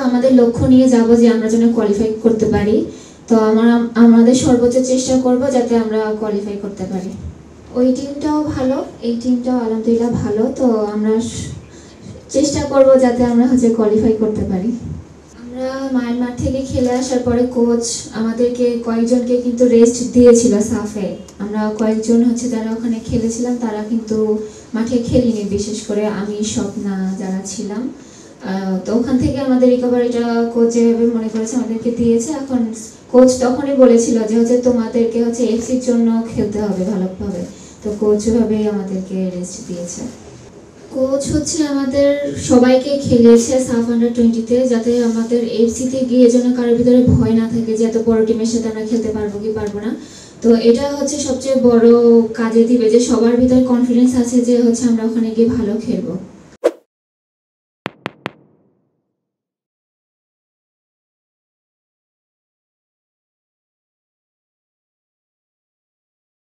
আমাদের লক্ষ্য নিয়ে যাব যে আমরা যেন কোয়ালিফাই করতে পারি। তো আমাদের সর্বোচ্চ চেষ্টা করব যাতে আমরা কোয়ালিফাই করতে পারি। ওই টিমটাও ভালো, এই টিমটাও আলহামদুলিল্লাহ ভালো। তো আমরা চেষ্টা করব যাতে আমরা কোয়ালিফাই করতে পারি। আমরা মায়ানমার থেকে খেলে আসার পরে কোচ আমাদেরকে কয়েকজনকে কিন্তু রেস্ট দিয়েছিল সাফে। আমরা কয়েকজন যারা ওখানে খেলেছিলাম তারা কিন্তু মাঠে খেলিনি, বিশেষ করে আমি স্বপ্না যারা ছিলাম। তো ওখান থেকে আমাদের রিকভারিটা কোচ যেভাবে মনে করেছে আমাদেরকে দিয়েছে। এখন কোচ তখনই বলেছিল যে তোমাদেরকে এফসির জন্য খেলতে হবে ভালোভাবে। তো কোচ ওভাবেই আমাদেরকে রেস্ট দিয়েছে। কোচ আমাদের সবাইকে খেলিয়েছে সাফ আন্ডার-20-তে, যাতে আমাদের এফসিতে গিয়ে যেন কারোর ভিতরে ভয় না থাকে যে এত বড় টিমের সাথে আমরা খেলতে পারবো কি পারবো না। তো এটা সবচেয়ে বড় কাজে দিবে যে সবার ভিতরে কনফিডেন্স আছে যে আমরা ওখানে গিয়ে ভালো খেলবো।